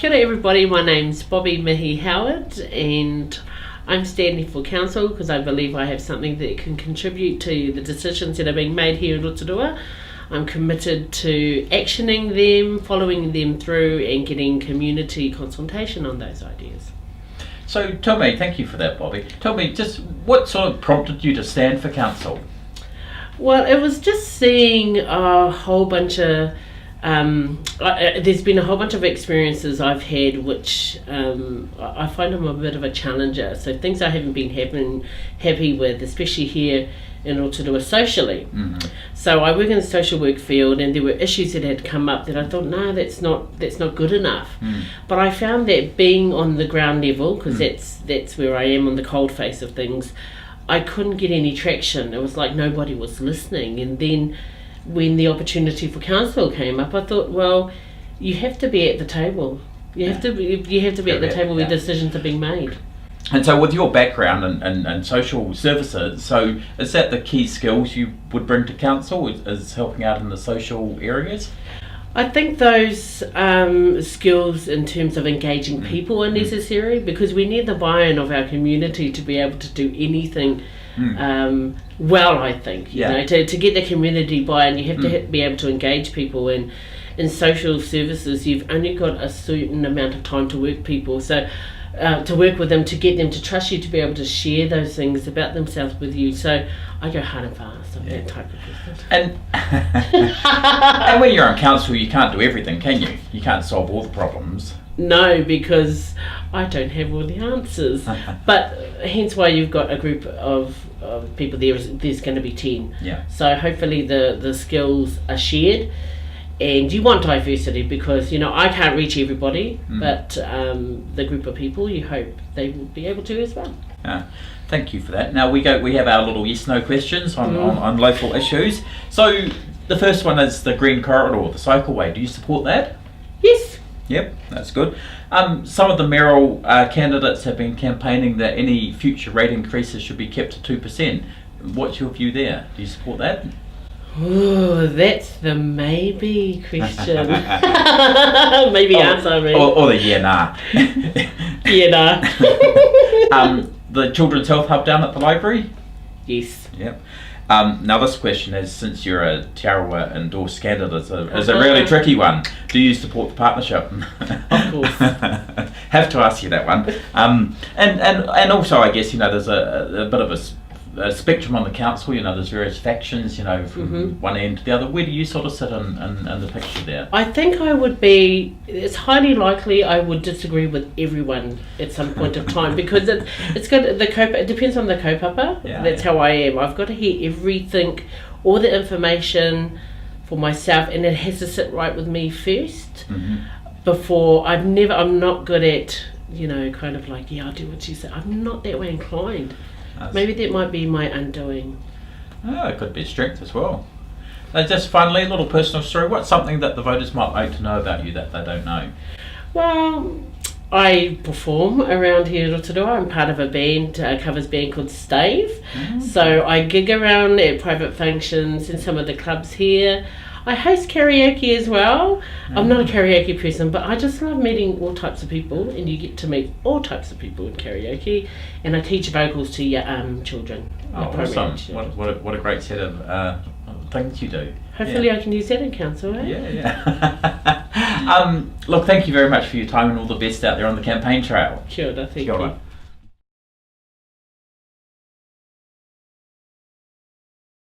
Kia ora everybody, my name's Mihi Howard and I'm standing for council because I believe I have something that can contribute to the decisions that are being made here in Rotorua. I'm committed to actioning them, following them through and getting community consultation on those ideas. So tell me, thank you for that, Bobby. Tell me, just what sort of prompted you to stand for council? Well, it was just seeing a whole bunch of there's been a whole bunch of experiences I've had which I find I'm a bit of a challenger. So things I haven't been happy with, especially here in Rotorua socially. Mm-hmm. So I work in the social work field and there were issues that had come up that I thought, no, that's not good enough. But I found that being on the ground level, because that's where I am on the cold face of things, I couldn't get any traction. It was like nobody was listening. And then when the opportunity for council came up, I thought, well, you have to be at the table. You have to be at the table where decisions are being made. And so with your background and social services, so is that the key skills you would bring to council, is helping out in the social areas? I think those skills in terms of engaging people are necessary because we need the buy-in of our community to be able to do anything well, I think. You know, to get the community buy-in, you have to be able to engage people. And in social services, you've only got a certain amount of time to work people. So to work with them, to get them to trust you, to be able to share those things about themselves with you. So I go hard and fast. I'm that type of person. And when you're on council, you can't do everything, can you? You can't solve all the problems. No, because I don't have all the answers. But hence why you've got a group of people there. There's going to be 10. Yeah. So hopefully the skills are shared. And you want diversity because, you know, I can't reach everybody, but the group of people, you hope they will be able to as well. Thank you for that. Now we have our little yes/no questions on local issues. So the first one is the green corridor, the cycleway. Do you support that? Yes. Yep, that's good. Some of the mayoral candidates have been campaigning that any future rate increases should be kept to 2%. What's your view there? Do you support that? Oh, that's the maybe question. Maybe answer me. Or the yeah, nah. Yeah, nah. The Children's Health Hub down at the library? Yes. Yep. Now this question is, since you're a Tarawa endorsed candidate, is a really tricky one. Do you support the partnership? Of course. Have to ask you that one. And also, I guess, you know, there's a bit of a spectrum on the council. You know, there's various factions, you know, from one end to the other. Where do you sort of sit in the picture there? I think I would be, it's highly likely I would disagree with everyone at some point of time because it depends on the kaupapa. That's how I am. I've got to hear everything, all the information for myself, and it has to sit right with me first before. I'm not good at, you know, kind of like, I'll do what you say. I'm not that way inclined. Maybe that might be my undoing. It could be a strength as well. Just finally, a little personal story. What's something that the voters might like to know about you that they don't know? Well, I perform around here in Rotorua. I'm part of a band, a covers band called Stave. So I gig around at private functions in some of the clubs here. I host karaoke as well. I'm not a karaoke person, but I just love meeting all types of people, and you get to meet all types of people in karaoke. And I teach vocals to your children. Oh, awesome! What a great set of things you do. Hopefully, I can use that in council. Look, thank you very much for your time, and all the best out there on the campaign trail. Kia ora, thank you.